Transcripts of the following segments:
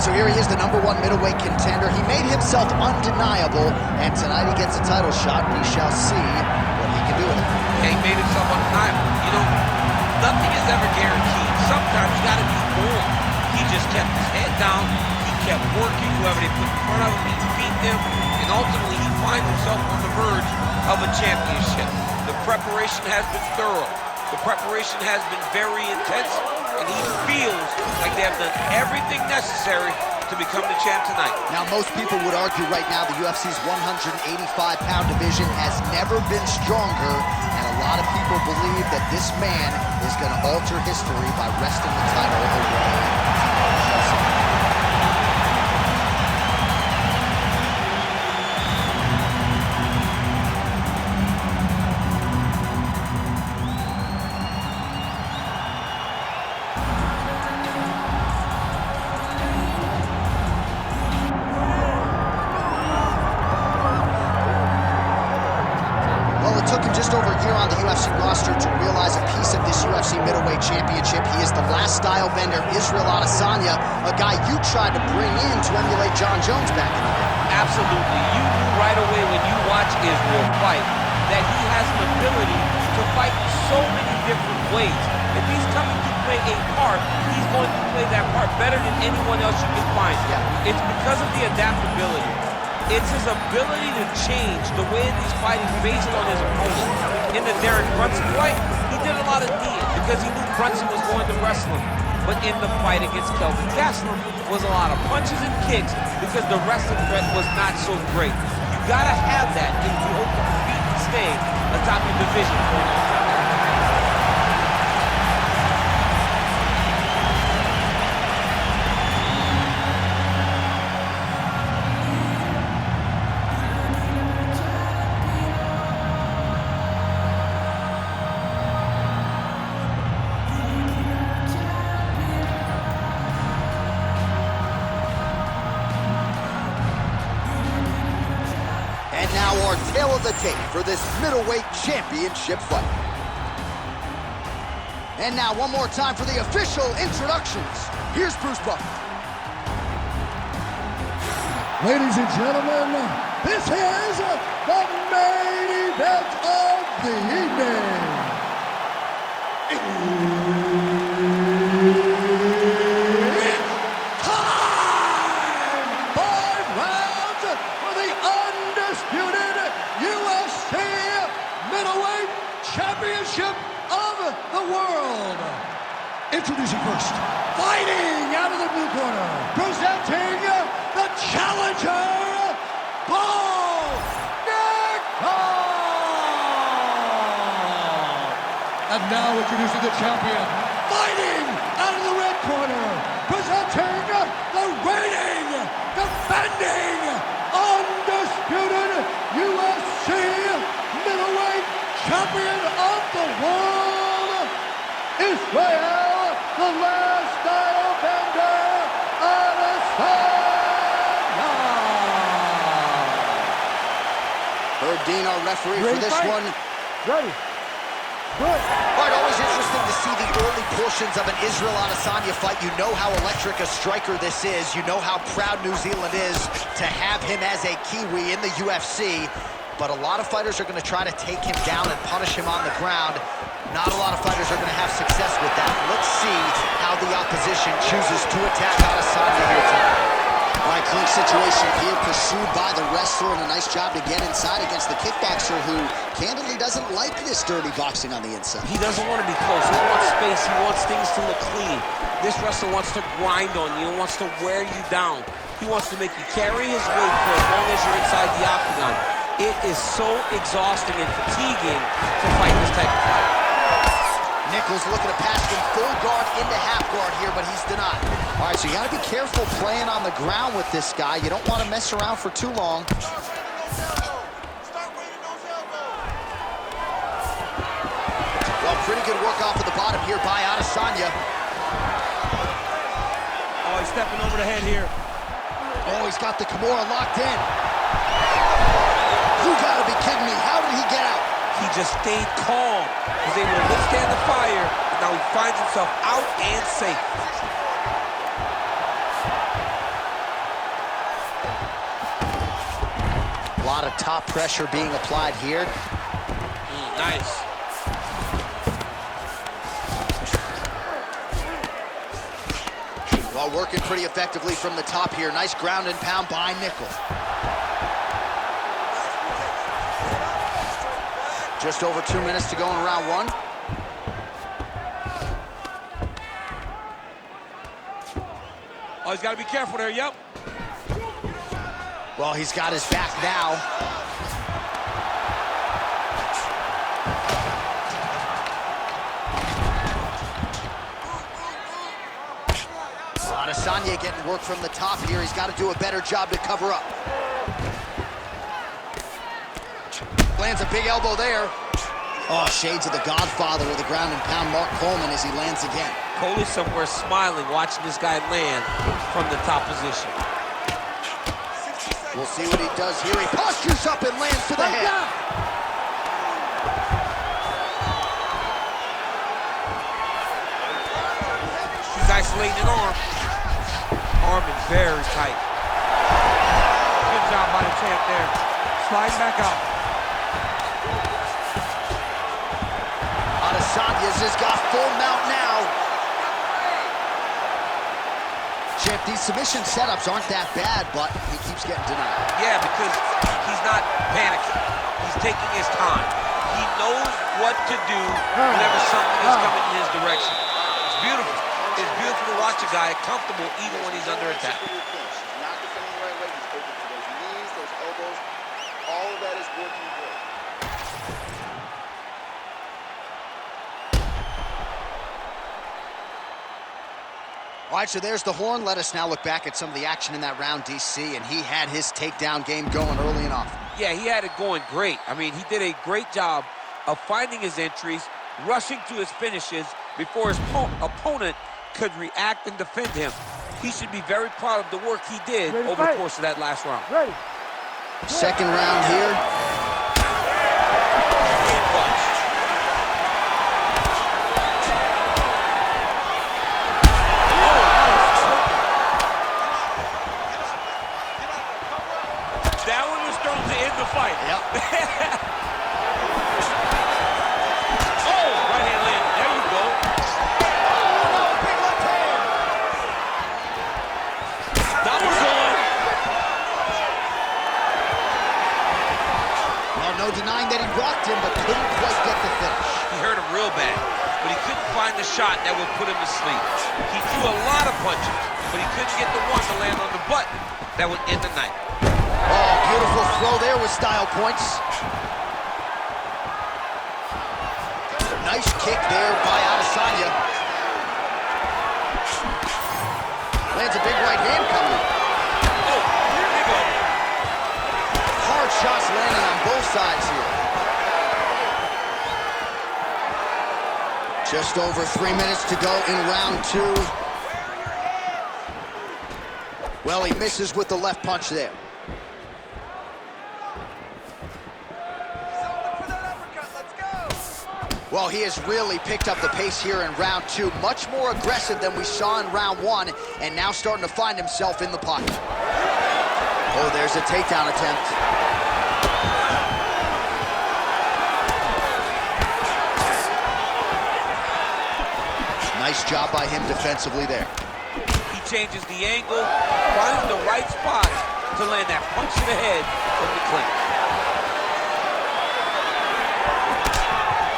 so here he is, the #1 middleweight contender. He made himself undeniable, and tonight he gets a title shot. We shall see what he can do with it. Yeah, he made himself undeniable. You know, nothing is ever guaranteed. Sometimes you gotta be more. He just kept his head down. He kept working. Whoever they put in front of him, he beat them. And ultimately, he finds himself on the verge of a championship. The preparation has been thorough. The preparation has been very intense. And he feels like they have done everything necessary to become the champ tonight. Now, most people would argue right now the UFC's 185-pound division has never been stronger, and a lot of people believe that this man is going to alter history by wresting the title away. Just over a year on the UFC roster to realize a piece of this UFC middleweight championship. He is the last style bender, Israel Adesanya, a guy you tried to bring in to emulate John Jones back in the day. Absolutely. You knew right away when you watch Israel fight that he has an ability to fight in so many different ways. If he's coming to play a part, he's going to play that part better than anyone else you can find. Yeah. It's because of the adaptability. It's his ability to change the way he's fighting based on his opponent. In the Derek Brunson fight, he did a lot of kneeing because he knew Brunson was going to wrestle him. But in the fight against Kelvin Gastelum was a lot of punches and kicks because the wrestling threat was not so great. You gotta have that if you hope to compete and stay atop your division for a long time. And now our tale of the tape for this middleweight championship fight. And now one more time for the official introductions. Here's Bruce Buffer. Ladies and gentlemen, this is the main event of the evening. Championship of the world. Introducing first, fighting out of the blue corner, presenting the challenger, Nickal. And now introducing the champion, fighting out of the red corner, presenting the reigning, defending, undisputed UFC middleweight champion of the world, Israel, the last style bender, Adesanya. Herb Dean, our referee for this one. Ready. Good. All right, always interesting to see the early portions of an Israel Adesanya fight. You know how electric a striker this is. You know how proud New Zealand is to have him as a Kiwi in the UFC. But a lot of fighters are going to try to take him down and punish him on the ground. Not a lot of fighters are going to have success with that. Let's see how the opposition chooses to attack Adesanya here tonight. All right, clinch situation here, pursued by the wrestler, and a nice job to get inside against the kickboxer who candidly doesn't like this dirty boxing on the inside. He doesn't want to be close. He wants space. He wants things to look clean. This wrestler wants to grind on you and wants to wear you down. He wants to make you carry his weight for as long as you're inside the octagon. It is so exhausting and fatiguing to fight this type of fight. Nickal looking to pass from full guard into half guard here, but he's denied. All right, so you got to be careful playing on the ground with this guy. You don't want to mess around for too long. Well, pretty good work off of the bottom here by Adesanya. Oh, he's stepping over the head here. Oh, he's got the Kimura locked in. You gotta be kidding me. How did he get out? He just stayed calm. He was able to withstand the fire, and now he finds himself out and safe. lot of top pressure being applied here. Nice. Well, working pretty effectively from the top here. Nice ground and pound by Nickal. Just over 2 minutes to go in round one. Oh, he's got to be careful there, yep. Well, he's got his back now. Adesanya getting work from the top here. He's got to do a better job to cover up. Lands a big elbow there. Oh, shades of the Godfather with a ground and pound Mark Coleman as he lands again. Cole is somewhere smiling, watching this guy land from the top position. We'll see what he does here. He postures up and lands to the head. He's isolating an arm. Arm is very tight. Good job by the champ there. Sliding back out. Adesanya's has got full mount now. Champ, these submission setups aren't that bad, but he keeps getting denied. Yeah, because he's not panicking. He's taking his time. He knows what to do whenever something is coming in his direction. It's beautiful. It's beautiful to watch a guy comfortable even when he's under attack. He's not defending the right way. He's open to those knees, those elbows. All of that is working good. All right, so there's the horn. Let us now look back at some of the action in that round, DC, and he had his takedown game going early and often. Yeah, he had it going great. I mean, he did a great job of finding his entries, rushing to his finishes before his opponent could react and defend him. He should be very proud of the work he did over the course of that last round. Second round here. That one was thrown to end the fight. Yep. Oh, right hand landed. There you go. Big left hand. That was on. Well, no denying that he rocked him, but couldn't quite get the finish. He hurt him real bad, but he couldn't find the shot that would put him to sleep. He threw a lot of punches, but he couldn't get the one to land on the button that would end the night. Oh, beautiful throw there with style points. Nice kick there by Adesanya. Lands a big right hand coming. Oh, here we go. Hard shots landing on both sides here. Just over 3 minutes to go in round two. Well, he misses with the left punch there. Well, he has really picked up the pace here in round two. Much more aggressive than we saw in round one, and now starting to find himself in the pocket. Oh, there's a takedown attempt. Nice job by him defensively there. He changes the angle, finds the right spot to land that punch to the head from the clinch.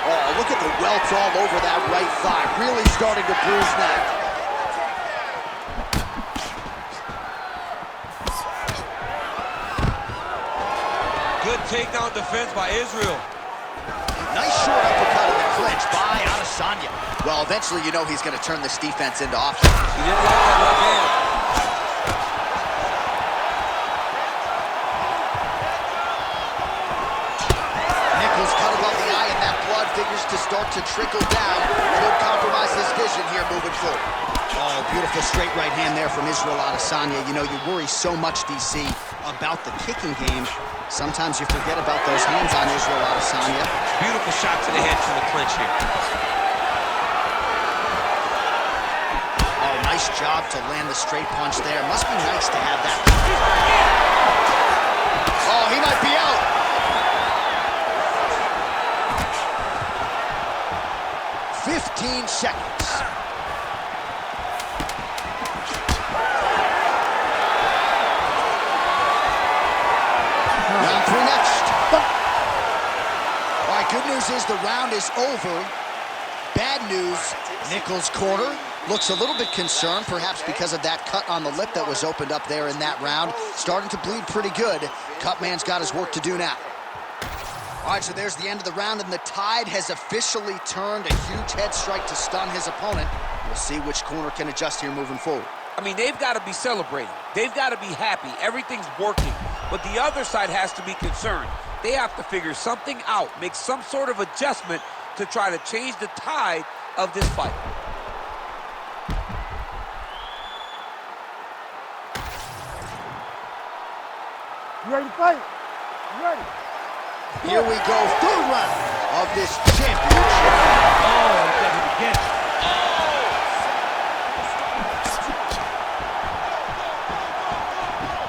Oh, look at the welts all over that right thigh. Really starting to bruise that. Good takedown defense by Israel. Nice short uppercut in the clinch by Adesanya. Well, eventually you know he's going to turn this defense into offense. He didn't like that left hand. Nickals cut above the eye, and that blood figures to start to trickle down. Could compromise his vision here moving forward. Oh, beautiful straight right hand there from Israel Adesanya. You know, you worry so much, DC, about the kicking game. Sometimes you forget about those hands on Israel Adesanya. Beautiful shot to the head from the clinch here. Oh, nice job to land the straight punch there. Must be nice to have that. Oh, he He might be out. "15 seconds. Round 3 next. All right, good news is the round is over. Bad news, Nickal's corner looks a little bit concerned, perhaps because of that cut on the lip that was opened up there in that round. Starting to bleed pretty good. Cutman's got his work to do now. All right, so there's the end of the round, and the tide has officially turned. A huge head strike to stun his opponent. We'll see which corner can adjust here moving forward. I mean, they've got to be celebrating. They've got to be happy. Everything's working. But the other side has to be concerned. They have to figure something out, make some sort of adjustment to try to change the tide of this fight. You ready to fight? You ready? Here we go, third round of this championship. Oh, that hit again.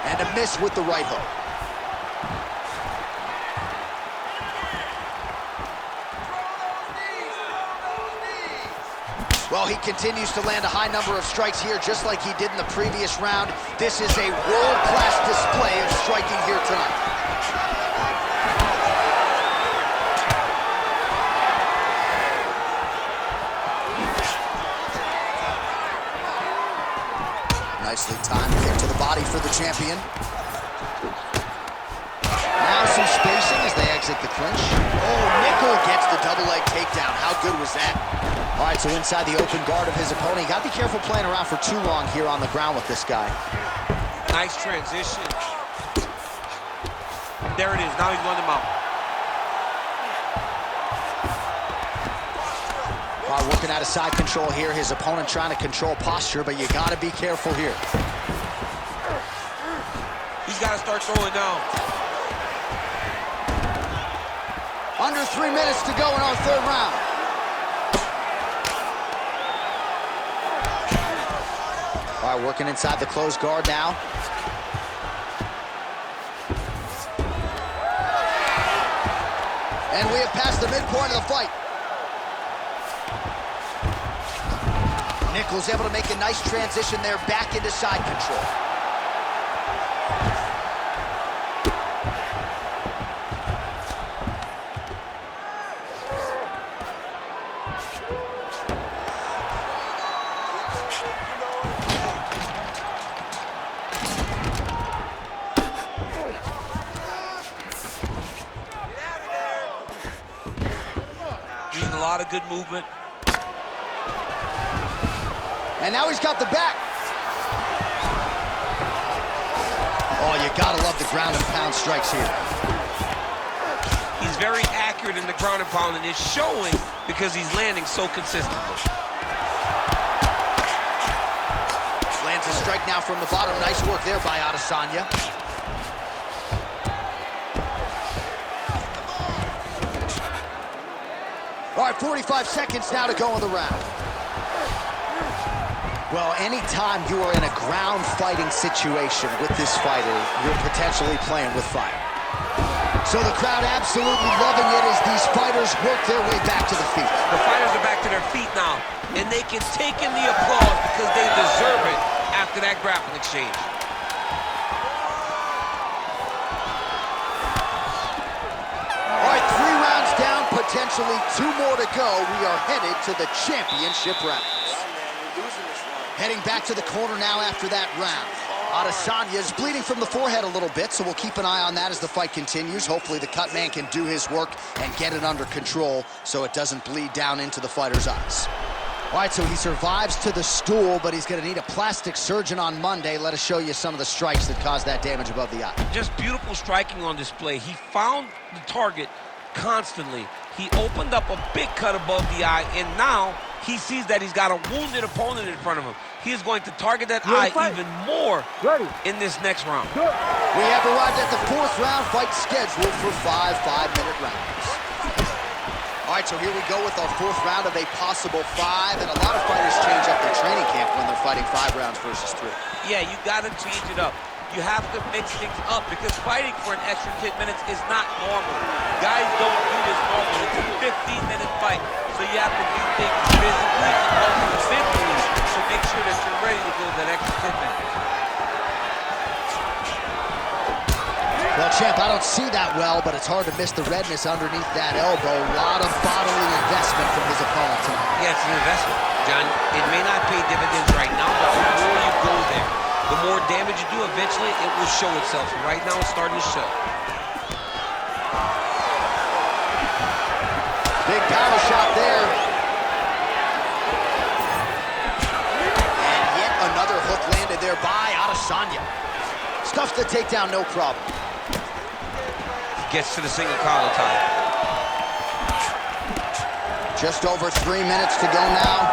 And a miss with the right hook. Well, he continues to land a high number of strikes here, just like he did in the previous round. This is a world-class display of striking here tonight. Nicely timed kick to the body for the champion. Now some spacing as they exit the clinch. Oh, Nickal gets the double leg takedown. How good was that? All right, so inside the open guard of his opponent. You got to be careful playing around for too long here on the ground with this guy. Nice transition. There it is. Now he's running him out. Working out of side control here. His opponent trying to control posture, but you got to be careful here. He's got to start throwing down. Under 3 minutes to go in our third round. All right, working inside the closed guard now. And we have passed the midpoint of the fight. Nickal's able to make a nice transition there back into side control. Using a lot of good movement. And now he's got the back. Oh, you gotta love the ground and pound strikes here. He's very accurate in the ground and pound, and it's showing because he's landing so consistently. Lands a strike now from the bottom. Nice work there by Adesanya. All right, 45 seconds now to go in the round. Well, anytime you are in a ground fighting situation with this fighter, you're potentially playing with fire. So the crowd absolutely loving it as these fighters work their way back to the feet. The fighters are back to their feet now, and they can take in the applause because they deserve it after that grappling exchange. All right, 3 rounds down, potentially 2 more to go. We are headed to the championship rounds. Heading back to the corner now after that round. Adesanya is bleeding from the forehead a little bit, so we'll keep an eye on that as the fight continues. Hopefully the cut man can do his work and get it under control so it doesn't bleed down into the fighter's eyes. All right, so he survives to the stool, but he's going to need a plastic surgeon on Monday. Let us show you some of the strikes that caused that damage above the eye. Just beautiful striking on display. He found the target constantly. He opened up a big cut above the eye, and now he sees that he's got a wounded opponent in front of him. He is going to target that eye even more in this next round. We have arrived at the 4th round, fight scheduled for 5 5-minute rounds. All right, so here we go with our 4th round of a possible 5, and a lot of fighters change up their training camp when they're fighting 5 rounds versus 3. Yeah, you got to change it up. you have to mix things up because fighting for an extra 10 minutes is not normal. Guys don't do this normally. It's a 15-minute fight, so you have to do things physically and also mentally to make sure that you're ready to go that extra 10 minutes. Well, champ, I don't see that well, but it's hard to miss the redness underneath that elbow. A lot of bodily investment from his opponent tonight. Yeah, it's an investment, John. It may not pay dividends right now, but the more you go there, the more damage you do, eventually it will show itself. Right now, it's starting to show. Big power shot there. And yet another hook landed there by Adesanya. Stuffs the takedown, no problem. Gets to the single collar tie. Just over 3 minutes to go now.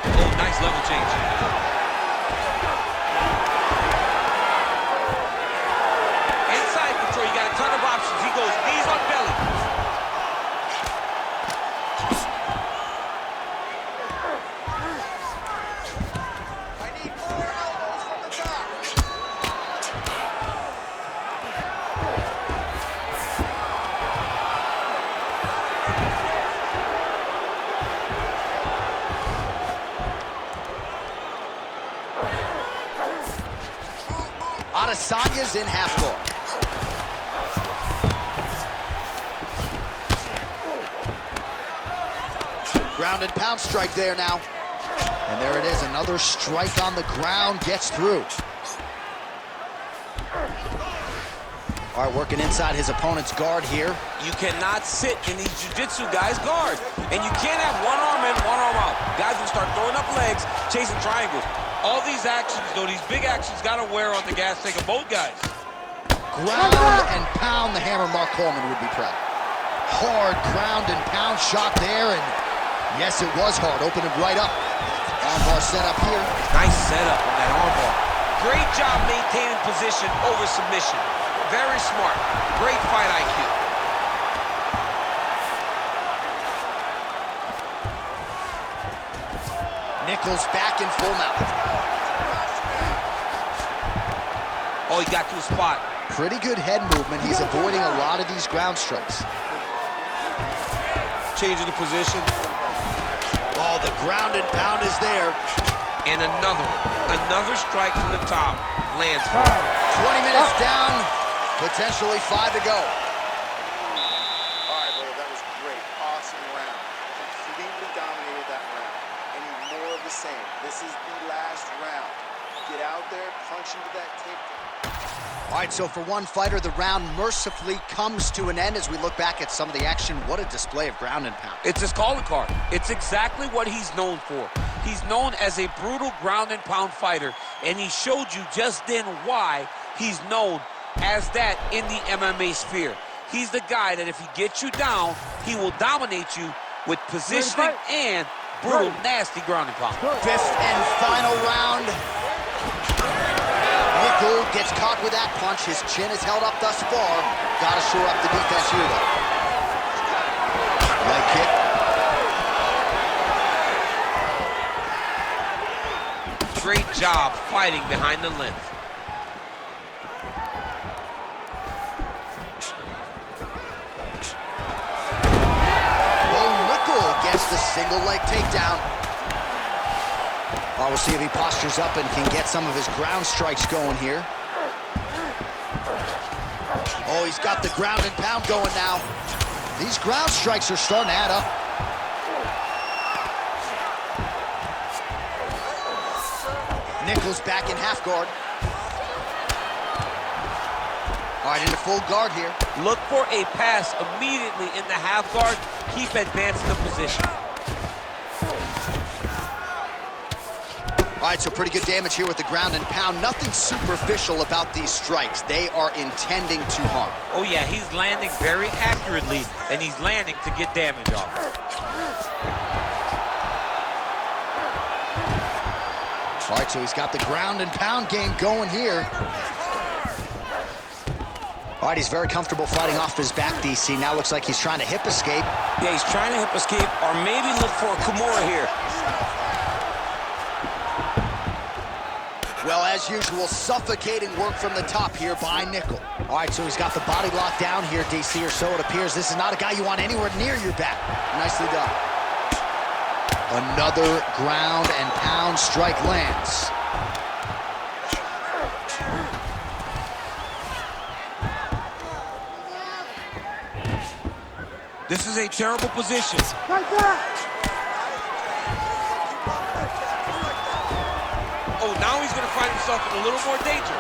Oh, nice level change. Inside control, you got a ton of options. He goes knees on belly. I need more elbows from the top. Adesanya's in half guard. Ground and pound strike there now. And there it is, another strike on the ground, gets through. All right, working inside his opponent's guard here. You cannot sit in these jiu-jitsu guys' guard. And you can't have one arm in, one arm out. Guys will start throwing up legs, chasing triangles. All these actions, though, these big actions gotta wear on the gas tank of both guys. Ground and pound, the hammer Mark Coleman would be proud. Hard ground and pound shot there, and yes, it was hard, opened it right up. Armbar set up here. Nice setup on that armbar. Great job maintaining position over submission. Very smart. Great fight IQ. Nickal back in full mount. Oh, he got to a spot. Pretty good head movement. He's avoiding a lot of these ground strikes. Changing the position. Oh, the ground and pound is there. And another strike from the top. Lands for 20 minutes down, potentially 5 to go. All right, brother, that was great. Awesome round. Completely dominated that round. I need more of the same. This is the last round. Get out there, punch into that takedown. All right, so for one fighter, the round mercifully comes to an end as we look back at some of the action. What a display of ground and pound. It's his calling card. It's exactly what he's known for. He's known as a brutal ground and pound fighter, and he showed you just then why he's known as that in the MMA sphere. He's the guy that if he gets you down, he will dominate you with positioning and brutal, nasty ground and pound. Fifth and final round. Nickal gets caught with that punch. His chin is held up thus far. Got to shore up the defense here, though. Leg kick. Great job fighting behind the length. Nickal gets the single leg takedown. We'll see if he postures up and can get some of his ground strikes going here. Oh, he's got the ground and pound going now. These ground strikes are starting to add up. Nickal's back in half guard. All right, into full guard here. Look for a pass immediately in the half guard. Keep advancing the position. All right, so pretty good damage here with the ground and pound. Nothing superficial about these strikes. They are intending to harm. Oh, yeah, he's landing very accurately, and he's landing to get damage off. All right, so he's got the ground and pound game going here. All right, he's very comfortable fighting off his back, DC. Now looks like he's trying to hip escape. Yeah, he's trying to hip escape, or maybe look for a Kimura here. Well, as usual, suffocating work from the top here by Nickal. All right, so he's got the body locked down here, DC, or so it appears. This is not a guy you want anywhere near your back. Nicely done. Another ground and pound strike lands. This is a terrible position. Right there. Oh, now he's going to find himself in a little more danger.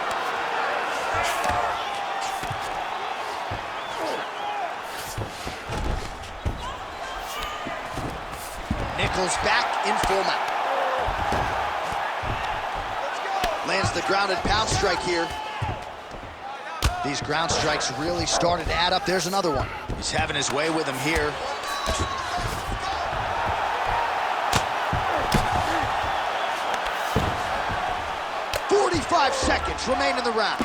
Nickal's back in full mount. Lands the grounded pound strike here. These ground strikes really started to add up. There's another one. He's having his way with him here. Seconds remain in the round.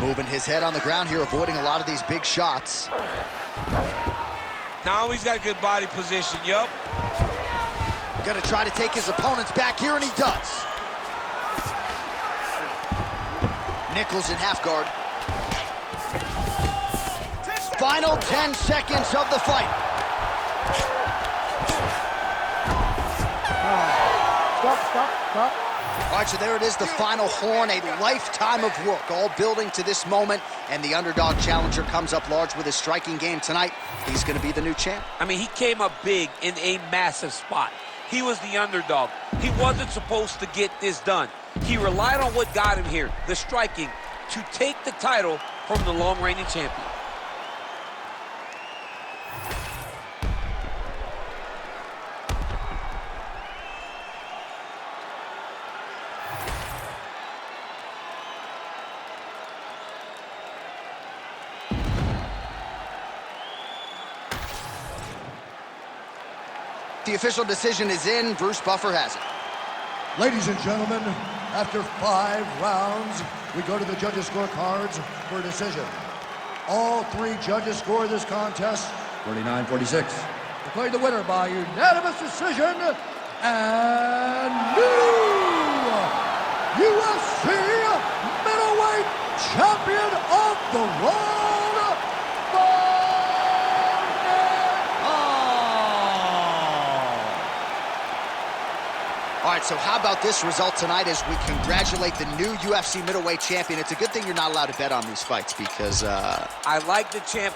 Moving his head on the ground here, avoiding a lot of these big shots. Now he's got good body position, yup. Gonna try to take his opponents back here, and he does. Nickal's in half guard. Final 10 seconds of the fight. Stop. All right, so there it is, the final horn, a lifetime of work, all building to this moment, and the underdog challenger comes up large with his striking game tonight. He's going to be the new champ. I mean, he came up big in a massive spot. He was the underdog. He wasn't supposed to get this done. He relied on what got him here, the striking, to take the title from the long-reigning champion. The official decision is in. Bruce Buffer has it. Ladies and gentlemen, after 5 rounds, we go to the judges' scorecards for a decision. All 3 judges score this contest 49-46. Declared the winner by unanimous decision and new UFC middleweight champion of the world, All right, so how about this result tonight as we congratulate the new UFC middleweight champion? It's a good thing you're not allowed to bet on these fights because... I like the champ.